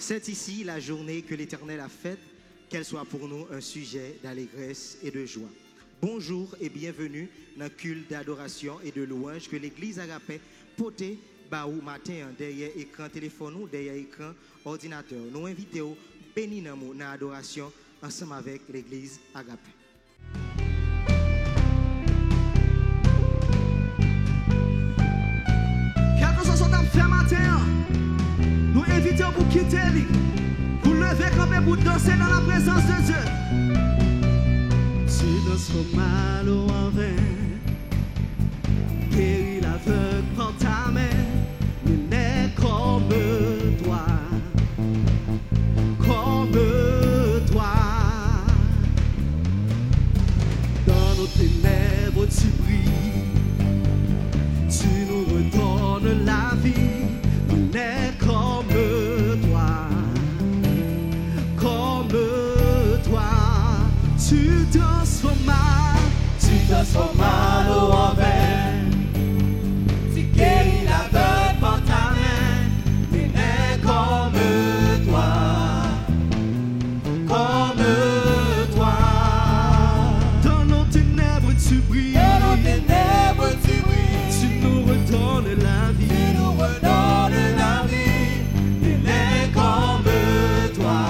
C'est ici la journée que l'Éternel a faite, qu'elle soit pour nous un sujet d'allégresse et de joie. Bonjour et bienvenue dans le culte d'adoration et de louange que l'Église Agapé poté baou matin derrière écran téléphone ou derrière écran ordinateur. Nous invitons béni dans l'adoration ensemble avec l'Église Agapé. Quelque chose qu'on a fait matin, nous invitons pour quitter lui, pour lever camper, pour danser dans la présence de Dieu. Tu transformes mal en vin, guéris l'aveugle par ta main, il n'est comme toi, comme toi. Dans nos ténèbres tu brilles, tu nous redonnes la vie, il n'est comme toi, comme toi. Tu transformes l'eau en vin, tu guéris l'aveugle par ta main, il n'est comme toi, comme toi. Dans nos ténèbres tu brilles, tu nous redonnes la vie, il n'est comme toi,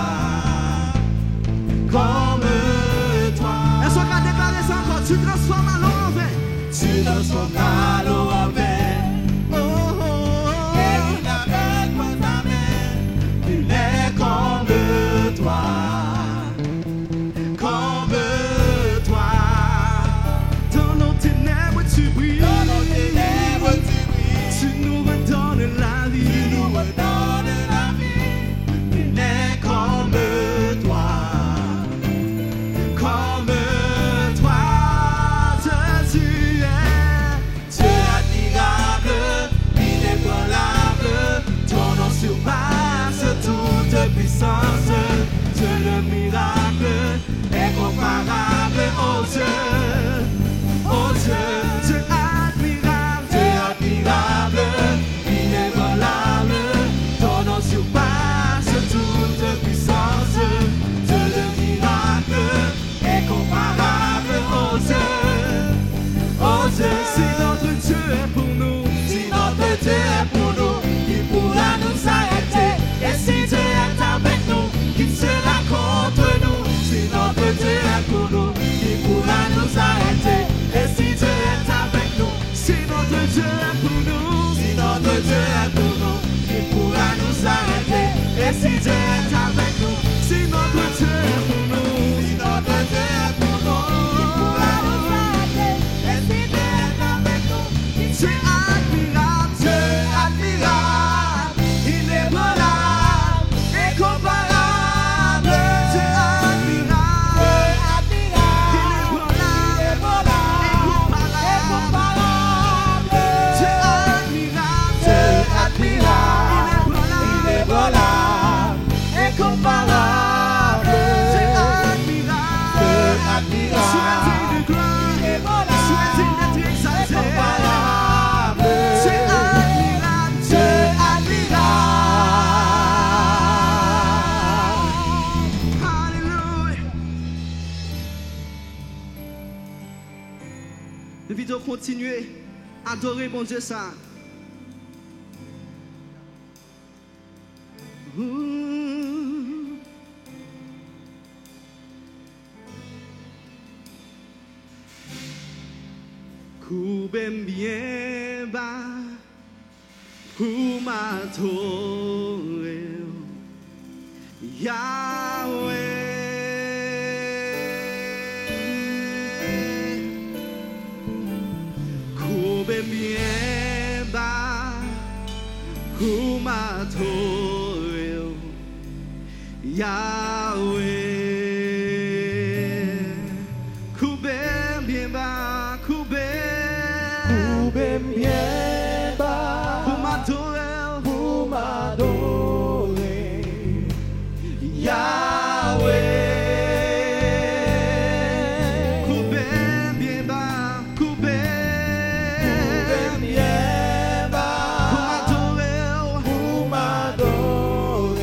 comme toi. Est-ce qu'on a déclaré ça encore? Tu transformes l'eau en vin, tu transformes l'eau en vin. Oh, oh, oh. Guéris l'aveugle par ta main, il est comme toi, comme toi. Dans nos ténèbres tu brilles, tu nous redonnes la vie, il est comme toi, comme toi. Dieu admirable, inébranlable, ton nom surpasse toute puissance. Dieu le miracle, incomparable, oh Dieu, oh Dieu. Dieu admirable, inébranlable, ton nom surpasse toute puissance. Dieu le miracle, incomparable, oh Dieu, oh Dieu. Si notre Dieu est pour nous, si notre Dieu est pour nous, qui pourra nous arrêter? Et si Dieu est avec nous, qui sera contre nous? Si notre Dieu est pour nous, qui pourra nous arrêter? Et si Dieu est avec nous, si notre Dieu est pour nous, si notre Dieu est pour nous, qui pourra nous arrêter? Et si Dieu est avec nous, si notre Dieu est pour nous, si notre Dieu est pour nous, qui pourra nous arrêter? Et si Dieu est avec nous, Dieu admirable, Dieu admirable, inébranlable, incomparable. Dieu admirable, inébranlable, incomparable. Dieu admirable, inébranlable, incomparable. Dieu admirable, sois digne de gloire, sois digne d'être exalté. Dieu admirable, Dieu admirable. Alléluia. Nous devons continuer à adorer mon Dieu ça. Coubem bien bas pour m'adorer, Yahweh. Coubem bien bas pour m'adorer, Yahweh. Coubem bien bas, coubem bien bas pour m'adorer, Yahweh. Coubem bien bas, coubem bien bas pour m'adorer,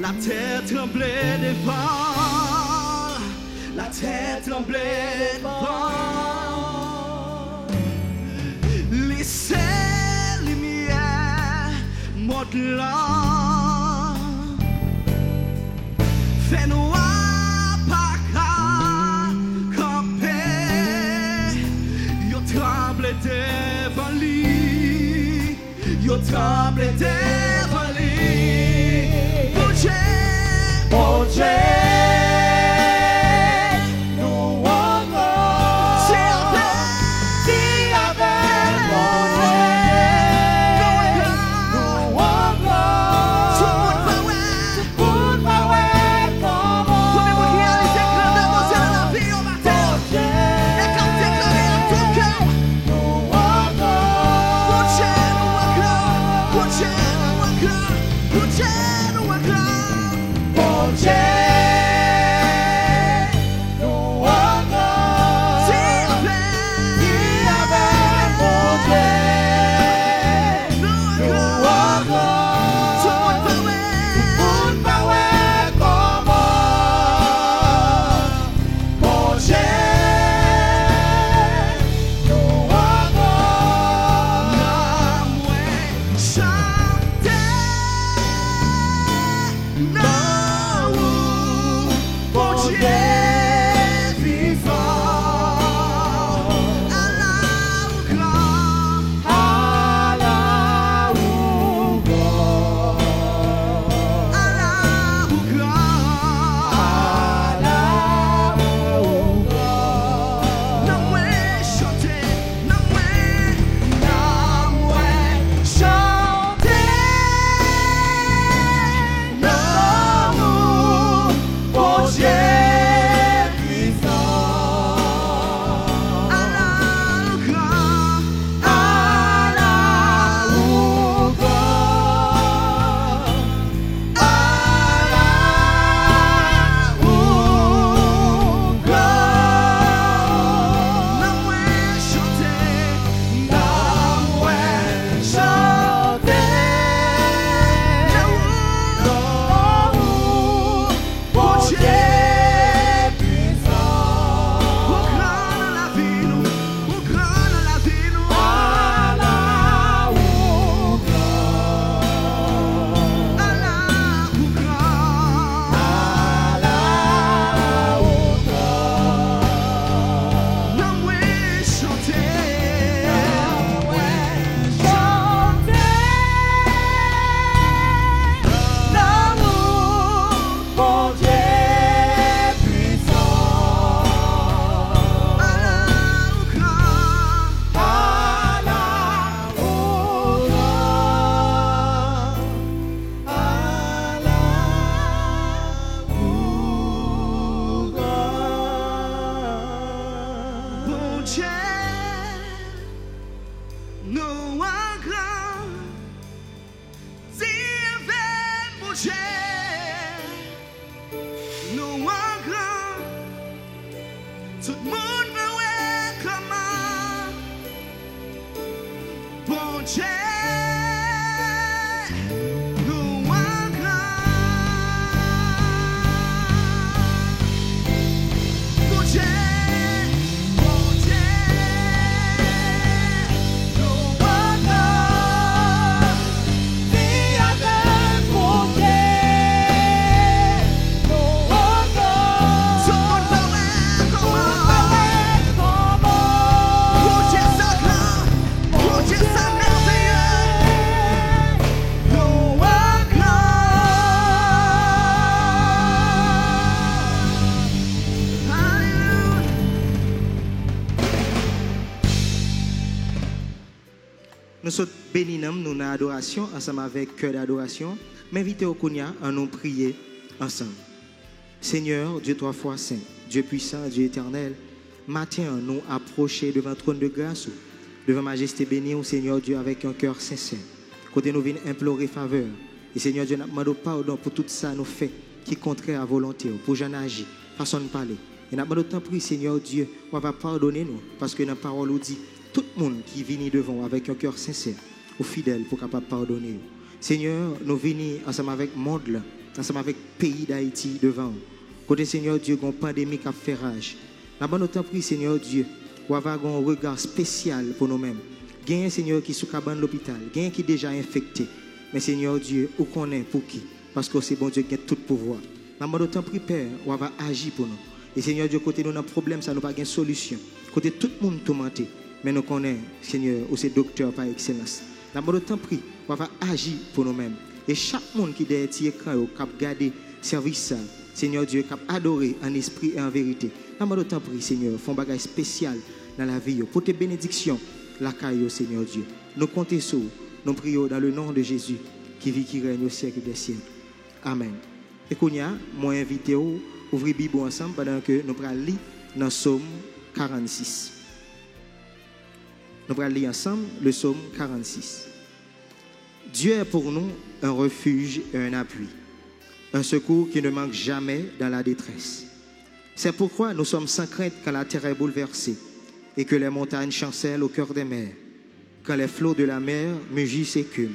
La terre tremblait devant, la terre tremblait devant. Laissez lumière, modelant. Fais-nous pas camper. Yo tremble devant lui, yo tremble devant lui. Bon Dieu, nous encore. Si avec mon Dieu, nous encore. Tout le monde va ouais, comment. Tout le monde qui a les éclats de mon Dieu dans la vie au matin. Et quand t'es éclairé à ton cœur, nous encore. Bon Dieu, nous encore. Bon Dieu, nous encore. Bon Dieu, nous encore. Bon Dieu, nous encore. Si avec mon Dieu, nous encore. Tout le monde va ouais, comment. Bon Dieu, nous encore. Chanter. Bon Dieu vivant, Allah ou grand, Allah ou grand, Allah ou grand, Allah ou grand. Non ouais chanter, non ouais chanter, non bon Dieu vivant, Allah ou grand, Allah ou grand, Allah ou grand. Non ouais chanter, non ouais chanter, non bon Dieu puissant. Au grand dans la vie nous, au grand dans la vie nous, Allah ou grand, Allah ou grand, Allah ou grand. Non ouais chanter, non ouais chanter, l'amour, bon Dieu puissant, Allah ou grand, Allah ou grand, Allah ou grand. Bon Dieu, nous encore. Si avec mon Dieu, nous encore. Tout le monde veut ouais comment. Bon Dieu, nous encore. Bon Dieu, bon Dieu, nous encore. Si avec mon Dieu, nous encore. Tout le monde veut ouais comment. Bon Dieu, ça grand, bon Dieu, ça merveilleux. Nous encore. Alléluia. Nous sommes bénis, nous dans l'adoration, ensemble avec cœur d'adoration. M'inviter au Kounia à nous prier ensemble. Seigneur, Dieu trois fois saint, Dieu puissant, Dieu éternel, matin nous approcher devant le trône de grâce, devant majesté bénie au Seigneur Dieu avec un cœur sincère. Côté nous venons implorer faveur. Et Seigneur Dieu, nous demandons pardon pour tout ça nous fait qui est contraire à volonté, pour j'en agir, façon de parler. Et nous demandons tant pris, Seigneur Dieu, on va pardonner nous, parce que dans la parole nous dit, tout le monde qui vient devant avec un cœur sincère, ou fidèle, pour capable pardonner. Seigneur, nous venons ensemble avec le monde là, ensemble avec le pays d'Haïti devant. Côté Seigneur Dieu, une pandémie qui a fait rage. Là-bas, nous t'en prie, Seigneur Dieu, pour avoir un regard spécial pour nous-mêmes. Il y a un Seigneur qui est sous cabane de l'hôpital, il y a un qui est déjà infecté. Mais Seigneur Dieu, où qu'on est, pour qui? Parce que c'est bon Dieu qui a tout pouvoir. Là-bas, nous t'en prie, Père, on va agir pour nous. Et Seigneur Dieu, côté nous, notre problème, ça nous pas de solution. Côté tout le monde tourmenté. Mais nous connaissons, Seigneur, où c'est docteur par excellence. Là-bas, nous t'en prie, on va agir pour nous-mêmes. Et chaque monde qui est derrière l'écran, qui a gardé service, Seigneur Dieu, qui a adoré en esprit et en vérité. Là-bas, nous t'en prie, Seigneur, font un bagage spécial dans la vie. Pour tes bénédictions, la caille, Seigneur Dieu. Nous comptons sur, nous prions dans le nom de Jésus, qui vit, qui règne au siècle des siècles. Amen. Et qu'on y a, moi invité à ouvrir la Bible ensemble pendant que nous allons lire dans Psaume 46. Nous allons lire ensemble le Psaume 46. Dieu est pour nous un refuge et un appui, un secours qui ne manque jamais dans la détresse. C'est pourquoi nous sommes sans crainte quand la terre est bouleversée et que les montagnes chancellent au cœur des mers, quand les flots de la mer mugissent et écument,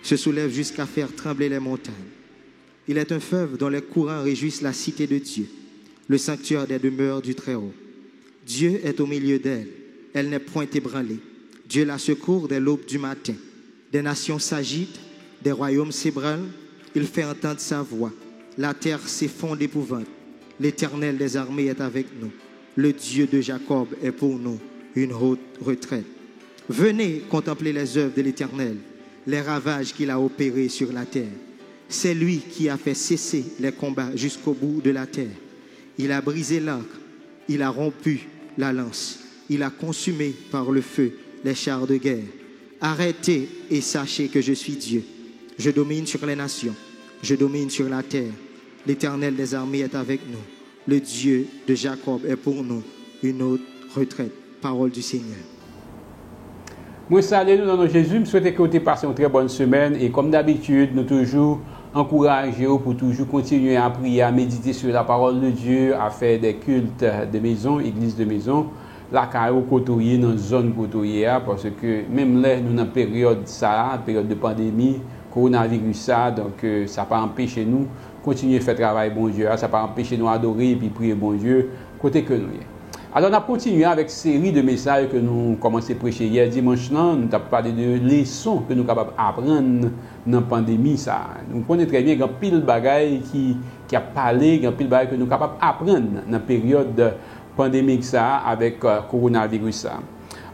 se soulèvent jusqu'à faire trembler les montagnes. Il est un fleuve dont les courants réjouissent la cité de Dieu, le sanctuaire des demeures du Très-Haut. Dieu est au milieu d'elle, elle n'est point ébranlée. Dieu la secourt dès l'aube du matin. Des nations s'agitent, des royaumes s'ébranlent, il fait entendre sa voix. La terre s'effondre d'épouvante. L'Éternel des armées est avec nous. Le Dieu de Jacob est pour nous une haute retraite. Venez contempler les œuvres de l'Éternel, les ravages qu'il a opérés sur la terre. C'est lui qui a fait cesser les combats jusqu'au bout de la terre. Il a brisé l'arc, il a rompu la lance, il a consumé par le feu les chars de guerre. Arrêtez et sachez que je suis Dieu. Je domine sur les nations, je domine sur la terre. L'Éternel des armées est avec nous. Le Dieu de Jacob est pour nous une haute retraite. Parole du Seigneur. Moi, salut, nous dans Jésus. Je souhaite que vous ayez passé une très bonne semaine. Et comme d'habitude, nous toujours encourager pour toujours continuer à prier, à méditer sur la parole de Dieu, à faire des cultes de maison, église de maison. La carrière côtoyer dans la zone côtoyer, parce que même là, nous dans la période de pandémie, coronavirus, ça, donc ça n'a pas empêché nous continuer à faire travail bon Dieu, ça n'a pas empêché nous adorer et puis prier bon Dieu, côté que nous. Alors, on a continué avec une série de messages que nous commençons à prêcher hier dimanche. Nous avons parlé de leçons que nous sommes capables d'apprendre dans la pandémie. Ça. Nous connaissons très bien qu'il y a pile de bagailles qui a parlé, il y a pile de bagailles que nous sommes capables d'apprendre dans la période pandémique ça, avec coronavirus. Ça.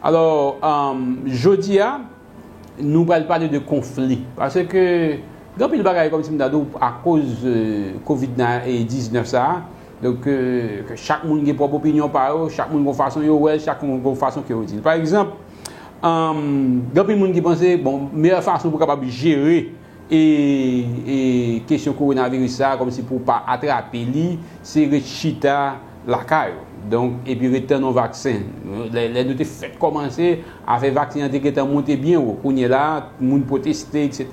Alors, jeudi, nous allons parler de conflit. Parce que, il y a pile de bagailles comme si à cause de COVID-19, ça. Donc, que chaque monde a une propre opinion par eux, chaque monde a une façon de chaque monde a une façon qui est utile. Par exemple, il y a des gens qui pensent que la meilleure façon pour capable gérer et question coronavirus, ça, comme si pour ne pas attraper, c'est rechiter la caille. Donc, et puis retenir nos vaccins. Les deux fait commencer à faire vacciner qui est monté bien haut. On est là, tout le monde peut tester, etc.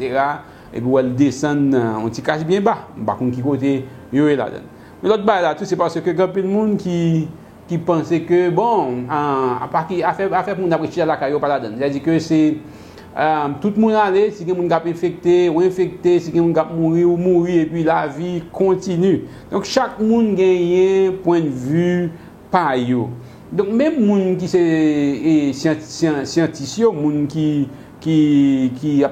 Et puis elle descend, on s'y cache bien bas. Par contre, qui côté, il est là-dedans. Mais l'autre bail là, tout c'est parce que il y a plein de monde qui pensait que bon, affaire pour nous apprécier la caillou pas là-dedans. C'est-à-dire que c'est tout le monde allait, si quelqu'un est infecté ou infecté, si quelqu'un est mourir et puis la vie continue. Donc chaque monde gagne un point de vue par yo. Donc même monde qui c'est scientifique, monde qui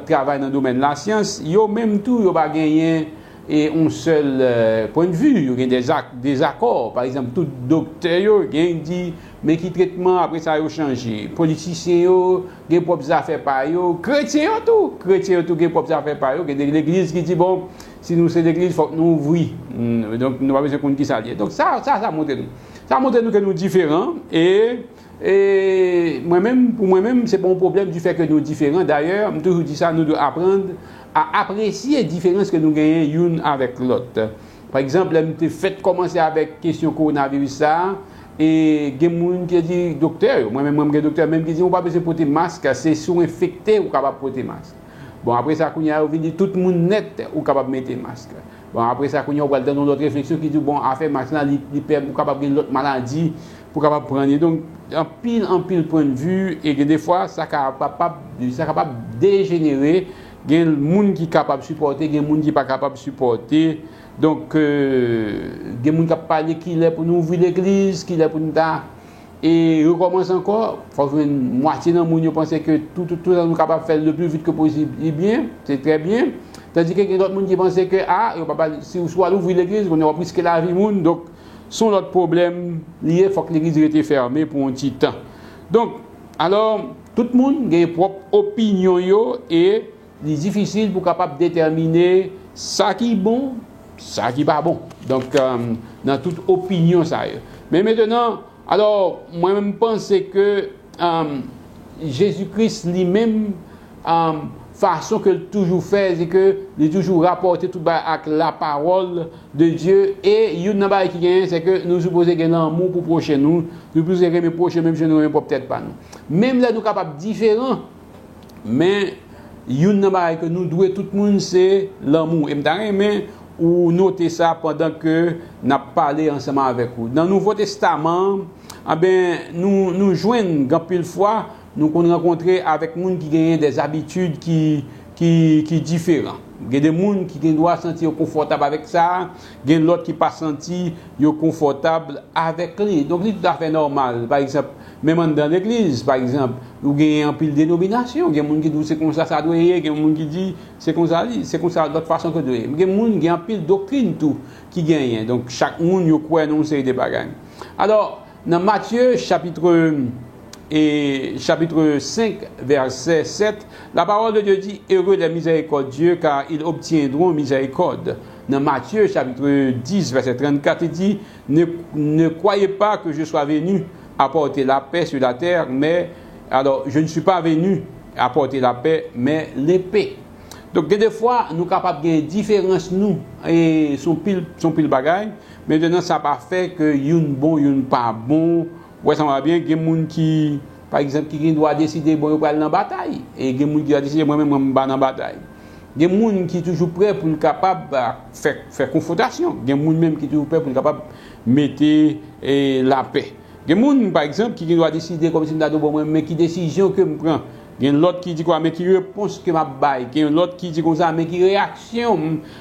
travaille dans le domaine de la science, yo même tout yo pas gagner et un seul point de vue, il y a des accords. Par exemple, tout docteur dit mais qui traitement après ça a changé. Politiciens ont des propres affaires par eux, chrétiens tout des propres affaires par eux. Il y a l'église qui dit bon, si nous c'est l'église, il faut que nous ouvrions. Donc nous pas besoin qu'on qui s'allie. Donc ça montre nous. Ça montre nous que nous différents et pour moi-même, c'est pas un problème du fait que nous différents. D'ailleurs, je toujours dis ça, nous devons apprendre à apprécier les différences que nous gagnons l'une avec l'autre. Par exemple, nous avons fait commencer avec la question coronavirus ça, et il y a des gens qui disent docteur, moi-même docteur, même qui dit on n'a pas besoin de porter masque, c'est sous infecté ou capable de porter masque. Bon, après ça, on a dit tout le monde net ou capable de mettre masque. Bon, après ça, on a dans notre réflexion qui dit bon, à faire masque, il peut capable de l'autre maladie pour capable prendre. Donc, en pile point de vue, et que des fois, ça capable de dégénérer il y a des gens qui sont capables de supporter, il y a des gens qui ne sont pas capables de supporter. Donc, il y a des gens qui parlent qu'il est pour nous ouvrir l'église, qu'il est pour nous dar. Et je recommence encore, il faut une moitié de gens qui pensent que tout ça nous capable de faire le plus vite que possible. Et bien, c'est très bien. Tandis qu'il y a d'autres gens qui pensent que, si vous soit ouvrir l'église, on aura risqué la vie. Donc, son autre problème lié, il faut que l'église ait été fermée pour un petit temps. Donc, alors, tout le monde a une propre opinion et il est difficile pour capable déterminer ça qui est bon, ça qui n'est pas bon. Donc, dans toute opinion, ça y est. Mais maintenant, alors, moi-même, je pense que Jésus-Christ lui-même, façon que toujours fait, c'est que il toujours rapporté tout avec la parole de Dieu. Et il y a une chose qui gagne, c'est que nous supposons gagner l'amour pour prochain nous. Nous supposons aimer prochain, même si nous n'aimons peut-être pas nous. Même là, nous sommes capables différents. Mais il y a une chose que nous devons tout le monde, c'est l'amour. Et je ou noter ça pendant que nous parlé ensemble avec vous. Dans le Nouveau Testament, nous joignons grand pile fois, nous rencontrons avec des gens qui ont des habitudes qui différentes. Il y a des gens qui doivent se sentir confortables avec ça, il y a d'autres qui ne pas sentir confortables avec lui. Donc c'est tout à fait normal. Par exemple, même dans l'église, par exemple, il y a un pile de dénomination, il y a des gens qui disent c'est comme ça doit être, il y a des gens qui disent c'est comme ça d'autre façon que de il y a des gens qui ont un pile de doctrine tout qui gagne. Donc chaque monde croit dans une série de bagages. Alors, dans Matthieu chapitre 5, verset 7, la parole de Dieu dit « Heureux les miséricordieux, car ils obtiendront miséricorde ». Dans Matthieu, chapitre 10, verset 34, il dit « Ne croyez pas que je sois venu apporter la paix sur la terre, mais alors je ne suis pas venu apporter la paix, mais l'épée. » Donc, des fois, nous sommes capables de différence nous et son pile bagaille. Maintenant, ça n'a pas fait que une bon, une pas bon. Ouais, ça va bien. Il y a des gens qui, par exemple, qui doivent décider bon, ils aller dans la bataille. Et il y a des gens qui doivent décider moi-même, je vais dans la bataille. Il y a des gens qui sont toujours prêts pour être capables de faire confrontation. Il y a des gens même qui sont toujours prêts pour être capables de mettre la paix. Il y a des gens, par exemple, qui doivent décider comme si je suis bon, mais qui décision que je prends. Il y a l'autre qui dit quoi, mais qui réponse que m'a baille. Il y a l'autre qui dit comme ça, mais qui réaction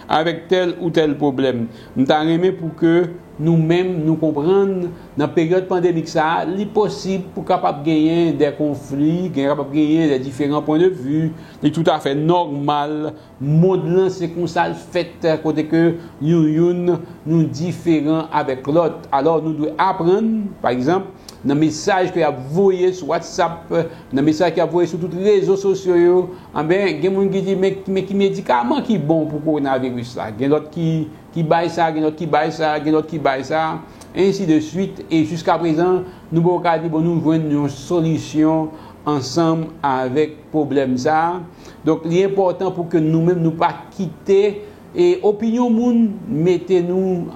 avec tel ou tel problème. Nous t'avons aimé pour que nous-mêmes nous comprenions dans la période pandémique ça, il est possible pour capable gagner des conflits, capable gagner des différents points de vue. C'est tout à fait normal. Monde là c'est comme ça le fait côté que nous différents avec l'autre. Alors nous devons apprendre, par exemple, dans le message qu'il a envoyé sur WhatsApp, dans le message qu'il a envoyé sur tous les réseaux sociaux, il y a des gens qui disent mais qui médicament qui est bon pour le coronavirus là. Il y a d'autres qui baillent ça, il y a d'autres qui baillent ça, il y a d'autres qui baillent ça, ainsi de suite. Et jusqu'à présent, nous pouvons dire bon, nous voulons une solution ensemble avec le problème ça. Donc, l'important pour que nous-mêmes nous pas quitter et opinion moun mettez-nous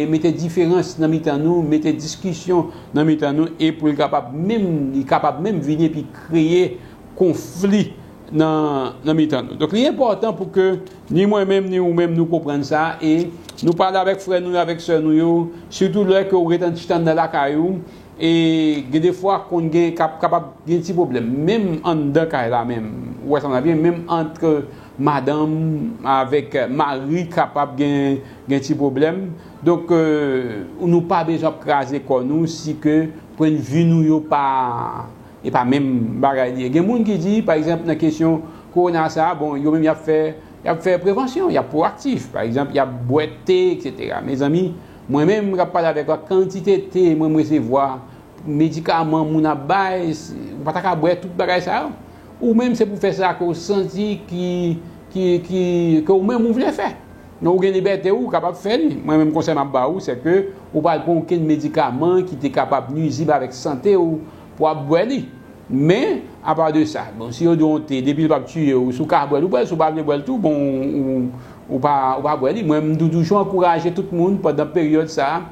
mettez différence dans mitan nous, mettez discussion dans mitan nous et pour capable même venir puis créer conflit dans mitan nous. Donc l'important pour que ni moi-même ni vous-même nous comprenions ça et nous parler avec frères nous avec sœurs nous surtout là que vous êtes en titan dans la caillou et des fois qu'on est capable de petit problème même en dedans caille là même ouais ça va bien même entre madame avec mari capable de un petit problème. Donc nous pas besoin de craser comme nous si que point de vue nous pas et pas même bagaille. Il y a des gens qui dit par exemple dans la question corona ça bon yo même y a fait prévention, il y a proactif par exemple, il y a boire thé etc. Mes amis, moi-même je parle avec la quantité de thé moi recevoir médicaments mon a bail pas ta boire toute bagaille ça. Ou même c'est pour faire ça qu'on sentit que ou même vous voulez faire. Nous avons une liberté ou capable de faire. Moi-même conseil m'a ba ou c'est que ou pas prendre aucun médicament qui est capable nuisible avec santé ou pour boire. Mais à part de ça, bon si on doit depuis pas tuer ou sous carboire ou pas sous pas boire tout bon ou pas boire. Moi même toujours encourager tout le monde pendant période ça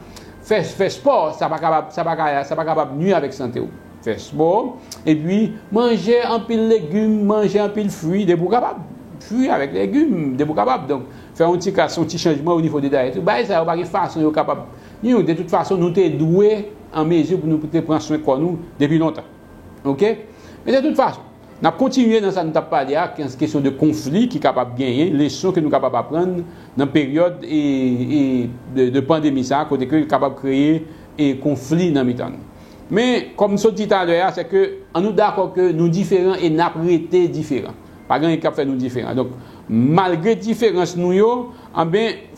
faire sport, ça pas capable nuire avec santé ou. Faire sport et puis manger un pile légumes, manger un pile fruits, des bons capables. Fruits avec légumes, des bons capables. Donc faire un petit changement au niveau des diètes. Bah ça pas de façon capable. Nous de toute façon nous t'es doué en mesure pour nous prendre soin de nous depuis longtemps. OK? Mais de toute façon, Nous avons continué dans ça, nous avons parlé de question de conflit qui est capable de gagner, les leçons que nous sommes capables d'apprendre dans la période de pandémie, ça, côté que nous sommes capables de créer un conflit dans le temps. Mais comme je dit tout à l'heure, c'est que nous sommes d'accord que nous différents et nous avons été différents. Pas grand chose fait nous différents. Donc, malgré différence nous, il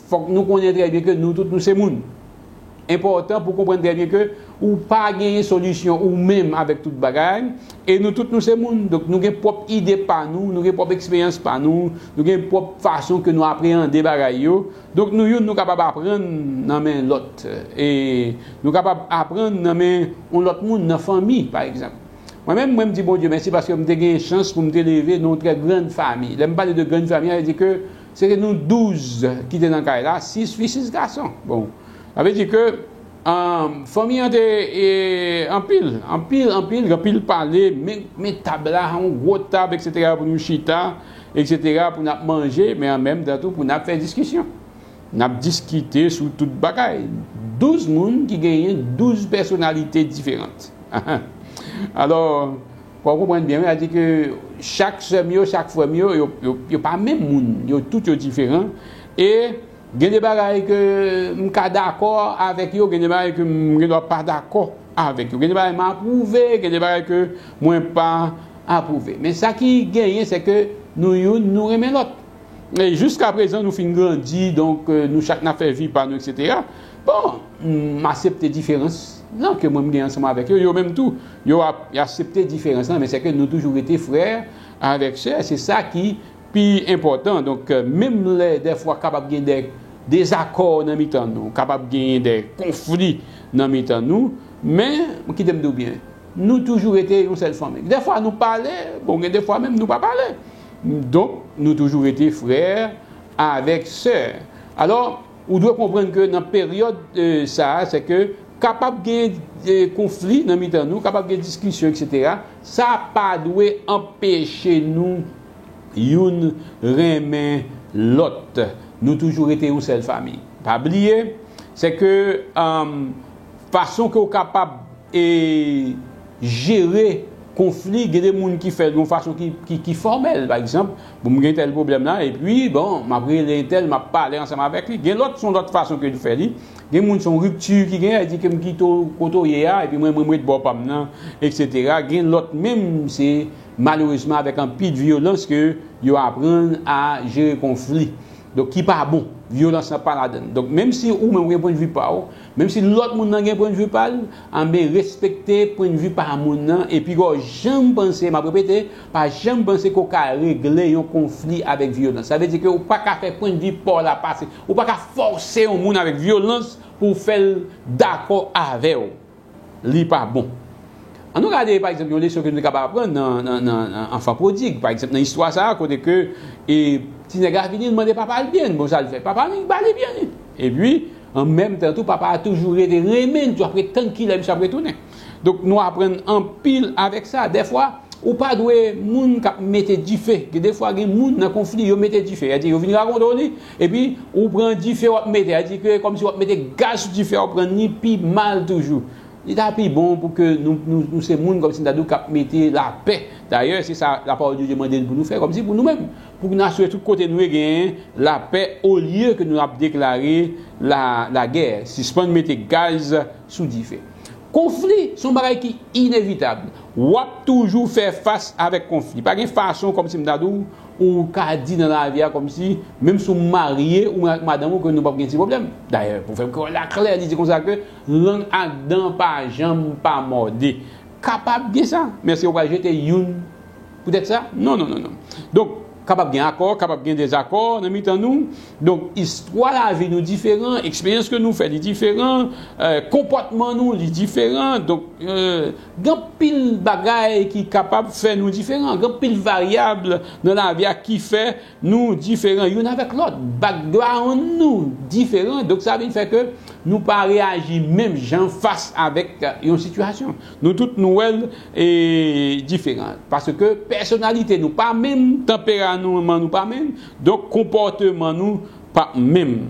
faut que nous connaissions très bien que nous tous nous sommes monde. Important pour comprendre très bien que ou pas gagner solution ou même avec toute bagaille et nous tous nous sommes monde. Donc nous avons propre idée par nous, nous avons propre expérience par nous, nous avons propre façon que nous appréhender bagaille. Donc nous sommes capables d'apprendre dans main l'autre et nous capables d'apprendre dans main l'autre monde dans la famille par exemple. Moi-même, je me dis, bon Dieu, merci parce que j'ai eu une chance pour me élever dans une très grande famille. Là, je parle de grande famille, elle dit que c'est que nous 12 qui étaient dans le cas là, 6 filles, 6 garçons. Bon, ça veut dire que famille était en pile parler, mais table là, un gros table, etc., pour nous chita, etc., pour nous manger, mais en même temps pour nous faire discussion. Nous avons discuté sur toute bagaille. 12 personnes qui gagnent 12 personnalités différentes. Alors, pour comprendre bien, elle dit que chaque soeur, chaque frère, il n'y a pas le même monde, ils sont tous différents. Et il y a des choses que je suis d'accord avec eux, il y a des choses que je ne suis pas d'accord avec eux. Il y a des choses que je approuve, il y a des choses que je ne pas approuvé. Mais ce qui gagne, c'est que nous remettons l'autre. Et jusqu'à présent, nous finissons grandir, donc nous chacun a fait vie par nous, etc. Bon, m'accepte les différences. Non, que moi je suis ensemble avec eux, même tout, ils ont accepté les différences, mais c'est que nous toujours été frères avec eux, c'est ça qui est plus important. Donc, même des fois, capable de gagner des désaccords dans le nous, capable de gagner des conflits dans le nous, mais, qui t'aime bien, nous toujours été une seule famille. Des fois, nous parlons, bon, des fois même, nous pas parler. Donc, nous toujours été frères avec sœurs. Alors, vous devez comprendre que dans la période ça, c'est que capable de gagner des conflits dans nous, capable de discussions, etc., ça n'a pas dû empêcher nous une remettre l'autre. Nous toujours été une seule famille. Pas oublier, c'est que façon que vous capable de gérer conflit, il y a des gens qui font d'une façon qui formelle, par exemple, pour me gagner tel problème là, et puis, bon, après l'intel, m'a parlé ensemble avec lui. Il y a l'autre, son autre façon que je fais, il y a des gens qui sont rupture, qui gagnent, dit que je quitte au coteau hier, et puis moi, je bois pas maintenant, etc. Il y a l'autre, même, c'est malheureusement avec un peu de violence que ils apprennent à gérer conflit. Donc, qui pas bon, violence n'est pas là-dedans. Donc, même si ou même un point de vue pas, même si l'autre monde n'a un point de vue pas, on peut respecter point de vue par monde et puis jamais penser, m'a répété, pas jamais penser qu'on peut régler un conflit avec violence. Ça veut dire que ou pas qu'à faire point de vue pour la passer, ou pas qu'à forcer un monde avec violence pour faire d'accord avec eux. Li pas bon. On nous regarde par exemple une leçon que nous sommes capables d'apprendre dans enfant prodigue, par exemple dans l'histoire ça, côté que et si les gars viennent demander papa bien, bon ça le fait, papa il parle bien. Et puis en même temps tout papa a toujours été remen, tu après tant qu'il aime ça retourner. Donc nous apprenons en pile avec ça. Des fois ou pas doué moun qui mettait du feu, que des fois les moun dans conflit yo mettait du feu, il dit yo venir raconter et puis ou prend du feu ou mettait, il dit que comme si on mettait gaz du feu, on prend ni pi mal toujours. Il est plus bon pour que nous ces gens comme si nous mettions la paix. D'ailleurs, c'est ça la parole de Dieu demande pour nous faire, comme si pour nous-mêmes, pour que nous assurer tout côté nous gagner la paix au lieu que nous avons déclaré la guerre. Si ce pas mettre gaz sous du feu. Conflit, sont bagaille qui inévitable. Ou toujours faire face avec conflit. Pas une façon comme si nous ou qu'a dit dans la vie comme si même si on marié ou madame que nous pas de problème. D'ailleurs, pour faire la claire dit comme ça que langue à dents pas jambe pas mordé. Capable bien ça. Mais si on va jeter une peut-être ça? Non. Donc capable bien accord, capable bien désaccord dans mitan nous. Donc histoire la vie nous différent, expérience que nous fait les différents, comportement nous les différents. Donc grand pile bagaille qui capable faire nous différents, grand pile variable dans la vie qui fait nous différents une avec l'autre. Background nous différent. Donc ça veut dire que nous pas réagir même gens face avec une situation. Nous toutes nouvelles et différentes parce que personnalité nous pas même tempérament nous pas même donc comportement nous pas même.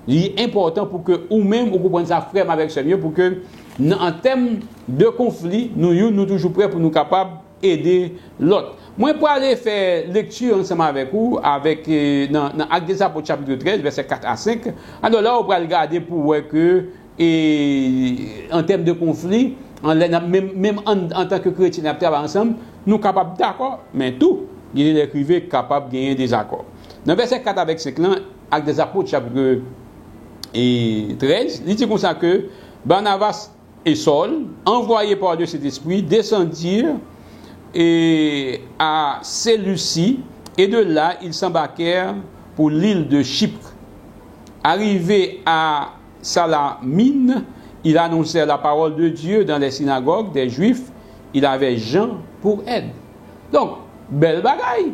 Il est important pour que ou même vous compreniez ça frère avec ce mieux pour que en termes de conflit nous toujours prêts pour nous capables aider l'autre. Moi, pour aller faire lecture ensemble avec vous, avec dans Actes des Apôtres chapitre 13, verset 4 à 5, alors là, on va regarder pour voir que, en termes de conflit, même en tant que chrétiens, nous travaillons ensemble, nous sommes capables d'accord, mais tout, il est écrivé capable de gagner des accords. Dans verset 4 avec 5, là, Actes des Apôtres chapitre 13, il dit comme ça que Barnabas et Saul, envoyés par Dieu cet esprit, descendirent à Séleucie, et de là, ils s'embarquèrent pour l'île de Chypre. Arrivés à Salamine, ils annoncèrent la parole de Dieu dans les synagogues des Juifs. Il avait Jean pour aide. Donc, belle bagaille.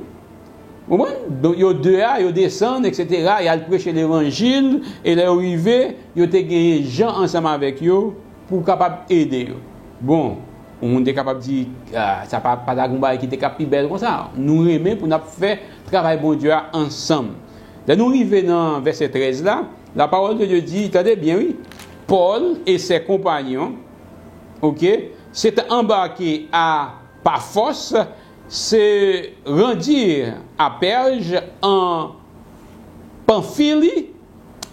Donc, ils descendent, etc. Ils prêchent l'évangile, et là, arrivés, ils ont gagné Jean ensemble avec eux pour capable aider. Bon, on est capable de dire, ça pas la gomba qui était capable belle comme ça. Nous aimons pour nous faire travail bon Dieu ensemble. Là, nous arrivons dans verset 13 là, la parole de Dieu dit, attendez bien, oui, Paul et ses compagnons, ok, s'étaient embarqués à Paphos, se rendirent à Perge en Pamphylie.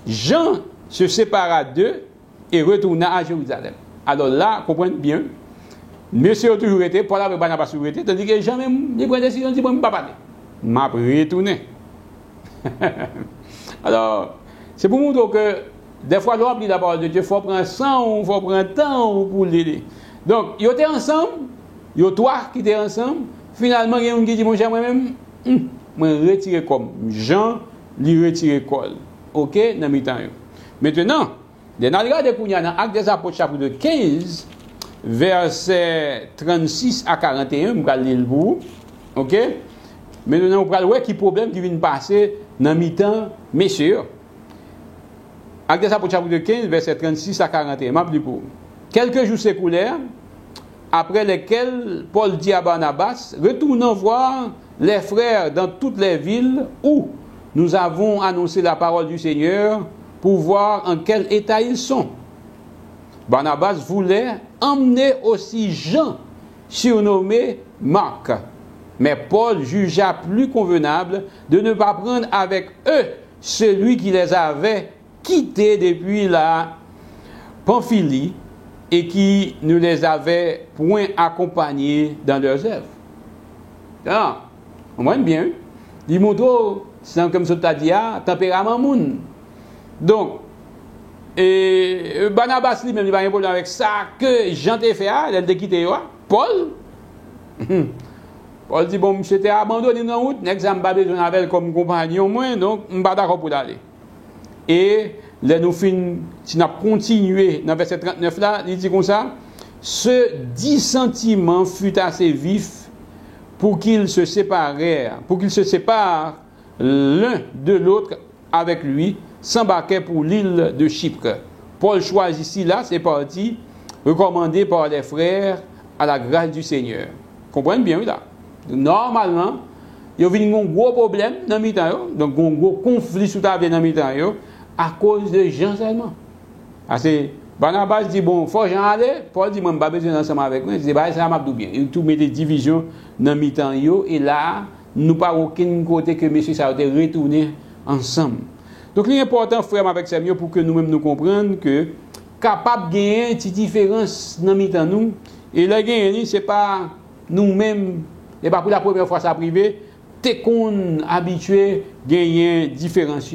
Jean se sépara d'eux et retourna à Jérusalem. Alors là, comprenez bien, monsieur a toujours été, Paul avec Barnabas a toujours été, tandis que Jean même, il prend une décision, il dit, bon, je ne vais pas parler. M'a retourné. Alors, c'est pour nous que des fois, l'on oublie la parole de Dieu, il faut prendre sang, il faut prendre temps pour l'aider. Donc, ils étaient ensemble, ils ont trois qui étaient ensemble. Finalement, il y a un qui dit, mon cher, moi-même, je retire comme Jean, lui retire col. Ok, dans le temps. Maintenant, dans Actes des Apôtres, chapitre 15, versets 36 à 41, je vais lire le bout. Ok? Maintenant, on va voir quel problème qui vient passer dans le temps, messieurs. Actes des Apôtres, chapitre 15, versets 36 à 41. Quelques jours s'écoulèrent, après lesquels Paul dit à Barnabas, retournons voir les frères dans toutes les villes où nous avons annoncé la parole du Seigneur pour voir en quel état ils sont. Barnabas voulait emmener aussi Jean, surnommé Marc. Mais Paul jugea plus convenable de ne pas prendre avec eux celui qui les avait quittés depuis la Pamphylie et qui ne les avait point accompagnés dans leurs œuvres. Alors, on voit bien, il montre, c'est comme ça t'a dit, tempérament moun. Donc, et Barnabas lui-même, il va rien avec ça que Jean t'a fait, il a quitté Paul. Paul dit, bon, monsieur t'es abandonné dans la route, n'examen pas besoin avec comme compagnon, moi, donc, je ne suis pas d'accord pour aller. Et là, nous finissons, si nous continuons dans verset 39 là, il dit comme ça, ce dissentiment fut assez vif pour qu'ils se séparent l'un de l'autre avec lui, s'embarquaient pour l'île de Chypre. Paul choisit ici là, c'est parti, recommandé par les frères à la grâce du Seigneur. Comprenez bien là. Normalement, il y a un gros problème dans le temps, donc un gros conflit sous table dans le temps, à cause de Jean seulement. Barnabas dit, bon, il faut Jean aller. Paul dit, moi, je n'ai pas besoin d'ensemble avec moi. Je dis, ça m'a tout bien. Il tout met des divisions dans le temps, et là, nous n'avons pas aucun côté que messieurs ça a été retourné ensemble. Donc, l'important, frère, avec ça, pour que nous-mêmes nous comprenions que capable de gagner une petite différence dans le temps, nous, et le gagner, ce n'est pas nous-mêmes, et pas pour la première fois ça privé, t'es qu'on habitué à gagner différence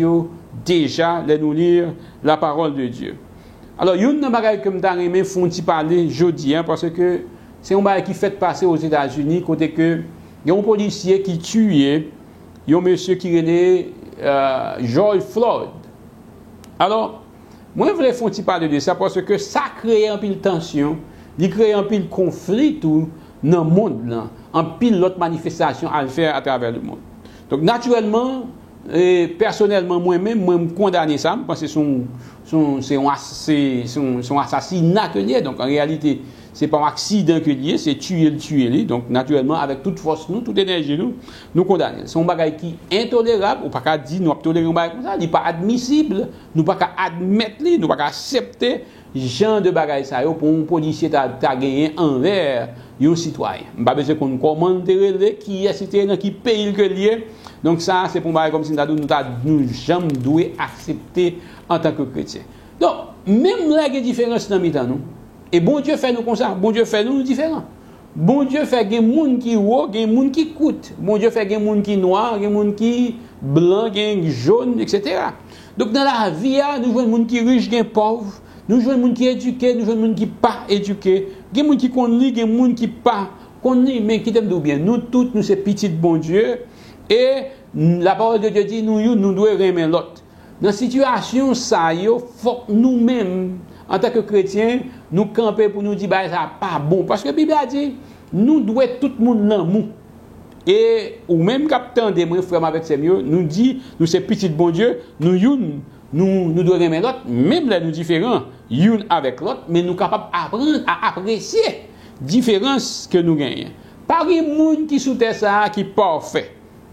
déjà, de nous lire la parole de Dieu. Alors, il y a une chose que je vais font parler aujourd'hui, parce que c'est un bagage qui fait passer aux États-Unis, côté que il y a un policier qui tuait, il y a un monsieur qui est George Floyd. Alors, moi, je voulais font parler de ça parce que ça crée un pile tension, il crée un pile conflit tout dans le monde, là, un pile d'autres manifestations à le faire à travers le monde. Donc, naturellement, et personnellement, moi-même, moi, je condamne ça, parce que c'est un assassinat que lié. Donc, en réalité, ce n'est pas un accident que lié, c'est tuer. Donc, naturellement, avec toute force, toute énergie, nous condamnons. C'est un bagage qui est intolérable, ou pas qu'à dire, nous tolérer un bagage comme ça, il n'est pas admissible, nous pas qu'à admettre, nous pas qu'à accepter genre de bagaille ça yo pour un policier t'a gagné envers un citoyen. Pas besoin qu'on commande qui est citoyen qui pays que lié. Donc ça c'est pour comme si nous jamais doué accepter en tant que chrétien. Donc même là il y a différence dans mitan nous. Et bon Dieu fait nous comme ça, bon Dieu fait nous différents. Bon Dieu fait des gens qui haut, des gens qui coûtent. Bon Dieu fait des gens qui noirs, des gens qui blancs, des jaunes, etc. Donc dans la vie, nous voyons des gens qui riches, des pauvres. Nous voyons des gens qui éduqués, nous voyons des gens qui pas éduqués. Des gens qui connaissent, des gens qui pas connaissent, mais qui t'aiment bien. Nous tous, nous sommes petits bon Dieu. Et la parole de Dieu dit, nous devons aimer l'autre. Dans cette situation, ça, il faut nous-mêmes, en tant que chrétiens, nous camper pour nous dire bah ça pas bon parce que la Bible a dit nous devons tout le monde l'amour et ou même capitaine des moi frère avec ces mieux nous dit nous c'est petit bon Dieu nous devons aimer l'autre même là nous différents une avec l'autre mais nous capables apprendre à apprécier différence que nous gagnons pas un monde qui sous terre ça qui parfait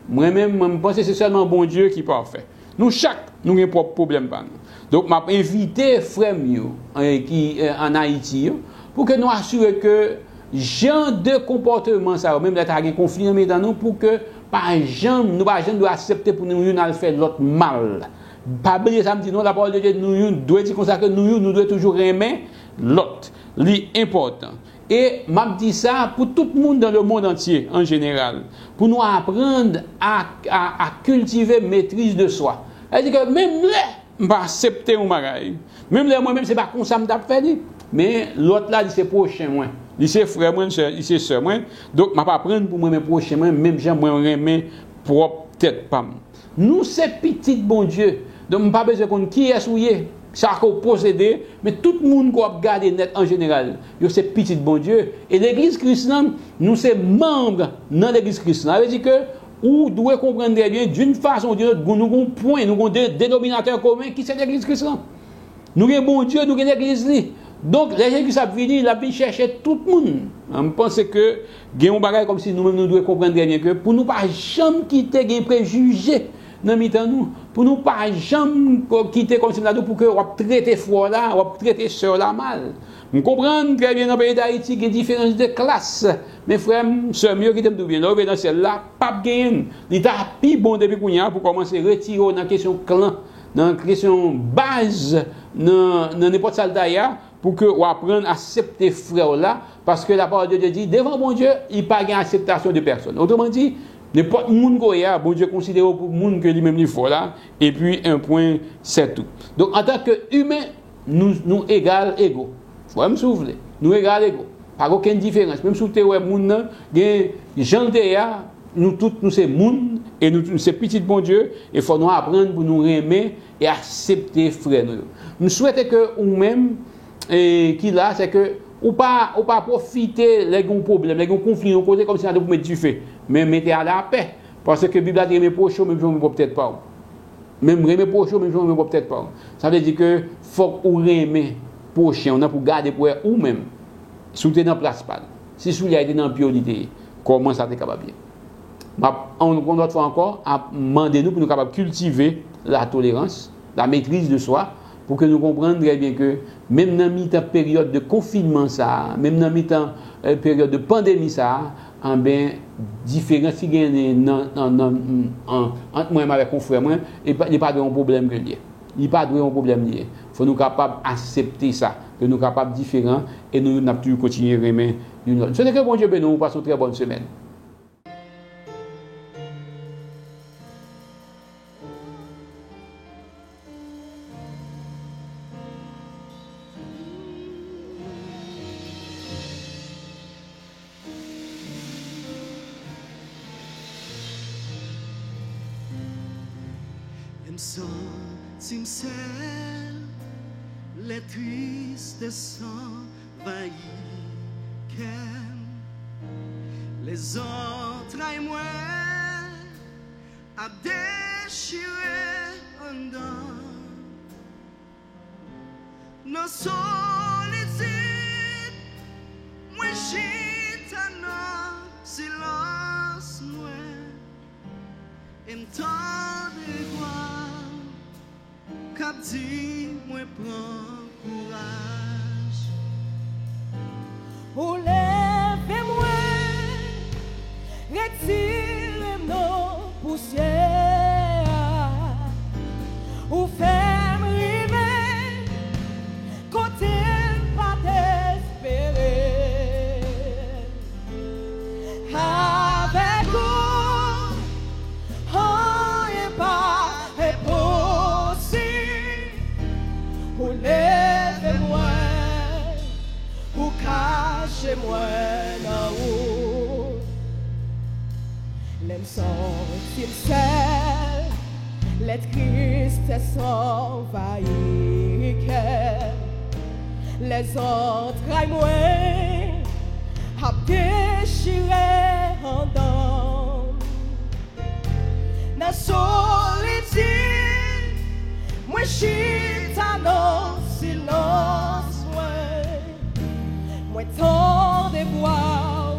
moi-même je pense que c'est seulement bon Dieu qui parfait nous chaque nous avons un propre problème par nous. Donc, je vais inviter frères qui en Haïti pour que nous assurions que genre de comportement, ça, même là, il y a un conflit dans nous, pour que nous ne accepter pour nous faire l'autre mal. Pas oublier ça, me dit non, la parole de Dieu, nous devons dire comme ça que nous devons toujours aimer l'autre. C'est important. Et je dis ça pour tout le monde dans le monde entier, en général, pour nous apprendre à cultiver maîtrise de soi. C'est-à-dire que même là, je vais accepter un bagage. Même là, moi-même, ce n'est pas comme ça que je fais. Mais l'autre là, c'est prochain moi. C'est frère moi, c'est soeur moi. Donc, je vais pas prendre pour moi mes prochains moi, même j'aime moi remettre propre tête pas. Nous, c'est petit bon Dieu. Donc, je n'ai pas besoin qu'on qui est souillé. Ça a possédé, mais tout le monde qui a gardé net en général, c'est petit bon Dieu. Et l'église chrétienne, nous sommes membres dans l'église chrétienne. Ça veut dire que ou doit comprendre très bien d'une façon ou d'une autre, nous avons un point, nous avons des dénominateurs communs qui c'est l'église chrétienne. Nous avons bon Dieu, nous avons l'église. Donc, les gens qui savent venir, ils viennent chercher tout le monde. Je pense que nous avons un bagage comme si nous-mêmes nous devons comprendre très bien que pour nous pas jamais quitter des préjugés dans nous, pour nous pas jamais quitter comme si nous pour que on traiter frère là, on traiter sœur là mal. Nous comprenons très bien dans le pays d'Haïti qu'il y a des différences de classe. Mes frères, sœurs mieux qui t'aiment tout bien. Là, dans celle-là, pas gagner. L'État a plus bon depuis qu'on y a pour commencer à retirer dans la question clan, dans la question base, dans n'importe quelle d'ailleurs, pour que on apprenne à accepter frère là, parce que la parole de Dieu dit, devant bon Dieu, il n'y a pas d'acceptation de personne. Autrement dit, n'importe monde qu'on y a, bon Dieu considère pour le monde que lui-même il faut là, et puis un point, c'est tout. Donc en tant qu'humains, nous égaux. Faut me souffler. Nous égaux. Pas aucune différence. Même si tu es moun, gens nous tous nous c'est moun et nous c'est petit bon Dieu et faut nous apprendre pour nous aimer et accepter frère nous. Nous souhaitons que ou même qui là c'est que ou pas profiter les gros problèmes, les gros conflits, on côté comme si on devait mettre du feu, mais mettez à la paix parce que Bible a dit mes proches même je ne peut-être pas. Même mes proches même je ne peut-être pas. Ça veut dire que faut ou aimer prochain, on a pour garder pour ou même. Si vous êtes dans place pas. Si vous êtes dans la priorité, comment ça est capable bien? On doit faire encore à demander nous pour nous capables cultiver la tolérance, la maîtrise de soi, pour que nous comprenions très bien que même dans la période de confinement ça, même dans la période de pandémie ça, en bien différence qui gagne entre moi et avec mon frère moi, il n'y a pas de problème que lié. Il n'y a pas de problème lié. Il faut nous capables d'accepter ça, que nous capables différents et nous n'avons toujours continuer à aimer une autre. Ce n'est que bon Dieu bénisse, nous passons une très bonne semaine. Simcel, les tristes s'envahissent, les entrailles moi à déchirer en dedans, nos solitudes, moi gitana silence moi, et m'tend de gloire. Cap dit, moi prends courage. chez moi dans où l'aime sentir seul, les tristesses envahissent cœur, les entrailles moins à déchirer en dents. Dans solitude, moi chita dans silence, moi tant de voix,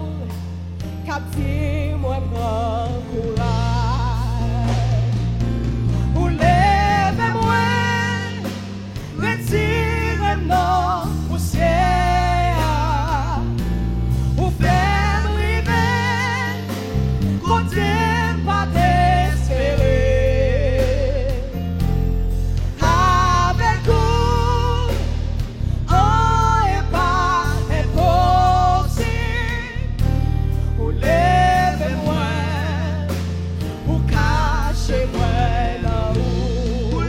captive, moi prends courage. Ou lève-moi, retire-moi poussière, ou fais river, côté pas désespéré. Avec vous, on est pas impossible. Ou lève-moi, ou cachez-moi là-haut.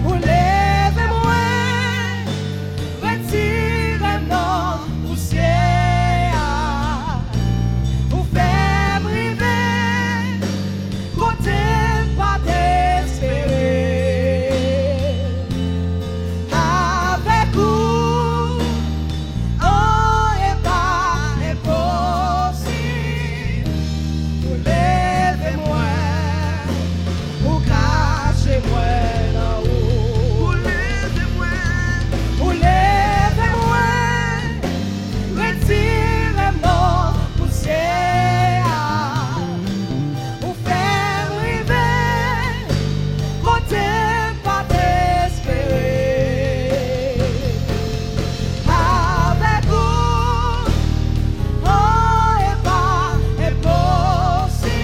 Ou lève-moi, retirez-moi poussière, ou fais briver, côté pas désespéré. Avec vous, on est pas impossible. Ou lèvez-moi, ou cachez-moi là-haut. Ou lèvez-moi, retirez-moi poussière, ou fais briver, côté pas désespéré. Avec vous, on est pas impossible.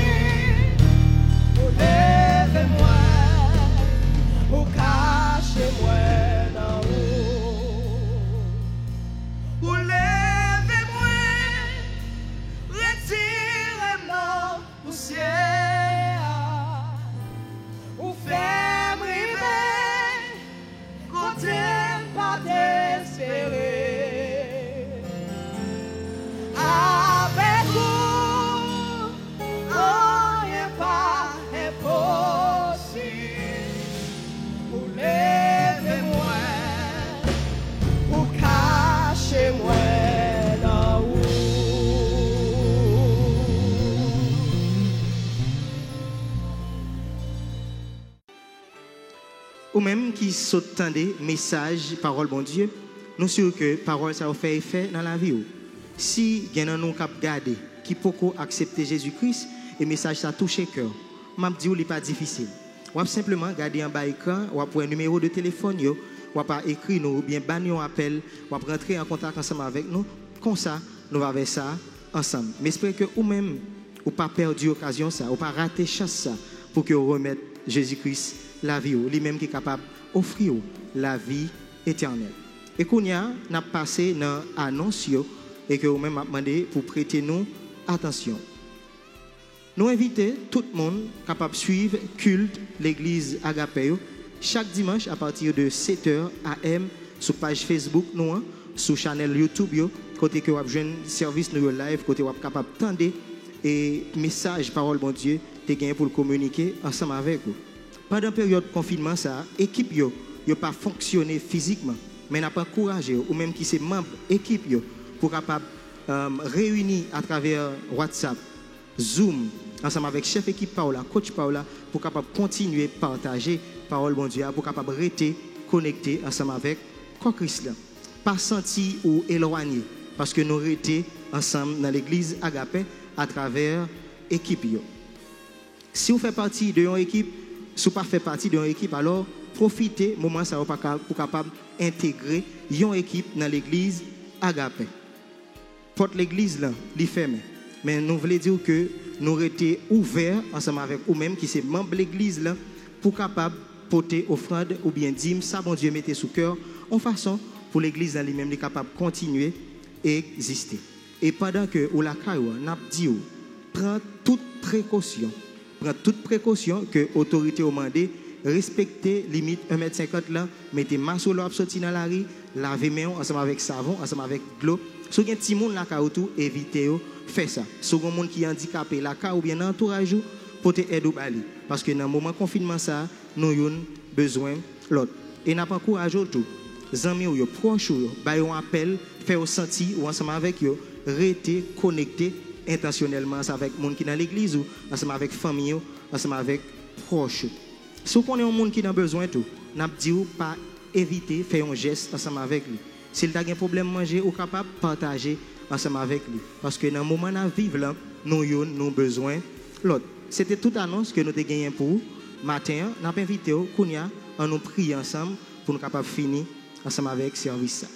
Ou lèvez-moi, ou cachez-moi là-haut. Ou lèvez-moi, retirez-moi poussière, ou fais briver, côté pas désespéré. Avec vous, on n'est pas impossible. Ou lèvez-moi, ou cachez-moi là-haut. Ou même qui s'attendait message, parole bon Dieu, nous sommes sûrs que parole ça va faire effet dans la vie. Si il y a nous cap garder qui peut accepter Jésus-Christ et message ça touche cœur, m'a dit ou n'est pas difficile. On va simplement garder en bas écran, on va prendre un numéro de téléphone yo, on va pas écrire nous ou bien ban un appel, on va rentrer en contact ensemble avec nous. Comme ça, nous va faire ça ensemble. Mais j'espère que ou même ou pas perdu occasion ça, ou pas raté chance ça pour que vous remettez Jésus-Christ la vie, lui-même qui est capable d'offrir la vie éternelle. Et qu'on y a passé dans l'annonce et que vous-même a demandé pour prêter nous attention. Nous invitons tout le monde capable de suivre culte l'église Agapé chaque dimanche à partir de 7h AM sur page Facebook nous, sur channel YouTube côté que vous avez un service nous live côté vous êtes capable d'entendre et message parole bon Dieu te gagné pour communiquer ensemble avec vous. Pendant la période de confinement, ça, l'équipe n'a pas fonctionné physiquement, mais n'a pas encouragé, ou même qui sont membres de l'équipe, pour capable réunir à travers WhatsApp, Zoom, ensemble avec chef équipe Paola, coach Paola, pour capable continuer à partager parole bon Dieu, pour capable rester connecté ensemble avec Christ. Pas senti ou éloigné, parce que nous restés ensemble dans l'église Agapé à travers l'équipe. Si vous faites partie de une équipe, si vous ne faites pas partie d'une équipe, alors profitez moment ça pour capable d'intégrer une équipe dans l'église Agapé. Porte l'église là, li ferme. Mais nous voulons dire que nous étions ouverts ensemble avec vous-même qui sont membres de l'église là pour capable porter offrande ou bien dîme ça bon Dieu mettez sous cœur en façon pour l'église dans lui-même capable de continuer et exister. Et pendant que ou la caillou n'a dit prends toute précaution que l'autorité a demandé respectez limite 1,50 m là, mettez masse sur l'eau sorti dans la rue, lavez main ensemble avec savon, ensemble avec de l'eau. Si vous avez un petit monde là autour, évitez faire ça. Si vous avez un monde qui est handicapé là ou bien dans l'entourage, portez aide au bali parce que dans le moment de confinement ça, nous avons besoin de l'autre. Et n'a pas encouragé tout. Amis ou proches ou ba un appel, faire senti ou ensemble avec eux, rester connecté intentionnellement avec les gens qui sont dans l'église ou ensemble avec famille ou ensemble avec proches. Si vous connaissez un monde qui a besoin de tout, n'a dit pas éviter faire un geste ensemble avec lui. S'il a un problème manger ou capable partager ensemble avec lui parce que dans le moment où vivre là, nous avons besoin de l'autre. C'était toute annonce que nous avons gagné pour matin, nous avons invité Kounia à nous prier ensemble pour nous capables finir ensemble avec ce service.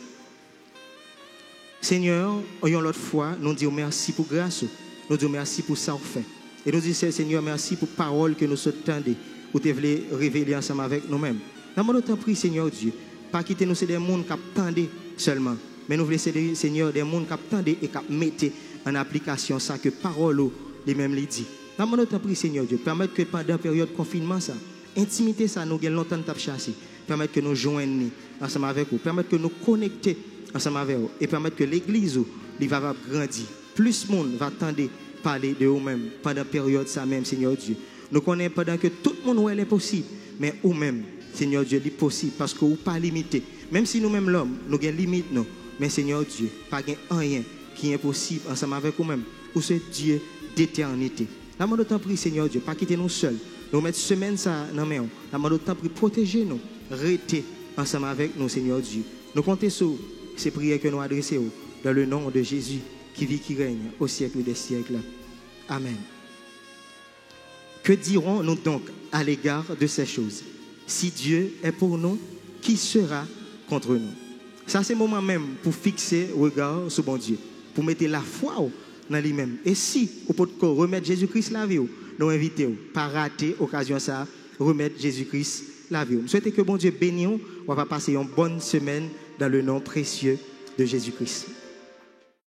Seigneur, ayons l'autre fois, nous disons merci pour grâce, nous disons merci pour ça fait. Et nous disons Seigneur, merci pour parole que nous entendons, ou te voulez révéler ensemble avec nous-mêmes. Nous avons prié Seigneur Dieu, pas quitter nous c'est des gens qui attendent seulement, mais nous voulons Seigneur des gens qui attendent et qui mettent en application ça que parole les mêmes les dit. Nous avons prié Seigneur Dieu, permettre que pendant la période de confinement ça, intimité ça nous avons longtemps de chasser, permettre que nous joignions ensemble avec vous, permettre que nous connections ensemble avec vous et permettre que l'église va grandir. Plus de monde va attendre parler de vous-même pendant la période ça même Seigneur Dieu. Nous connaissons pendant que tout le monde est possible, mais vous-même Seigneur Dieu dit possible parce que vous pas limité. Même si nous-mêmes l'homme, nous avons limite non, mais Seigneur Dieu, pas rien qui est impossible ensemble avec vous-même. Ou c'est Dieu d'éternité. Nous avons autant prié Seigneur Dieu, pas quitter nous seuls. Nous mettre semaine ça dans main. Nous avons autant prié protéger nous, rester ensemble avec nous Seigneur Dieu. Nous comptons sur ces prières que nous adressons dans le nom de Jésus qui vit, qui règne au siècle des siècles. Amen. Que dirons-nous donc à l'égard de ces choses? Si Dieu est pour nous, qui sera contre nous? Ça, c'est le moment même pour fixer le regard sur bon Dieu, pour mettre la foi dans lui-même. Et si vous pouvez remettre Jésus-Christ la vie, nous invitons, pas rater l'occasion ça, remettre Jésus-Christ la vie. Je souhaite que bon Dieu bénisse, on va passer une bonne semaine dans le nom précieux de Jésus-Christ.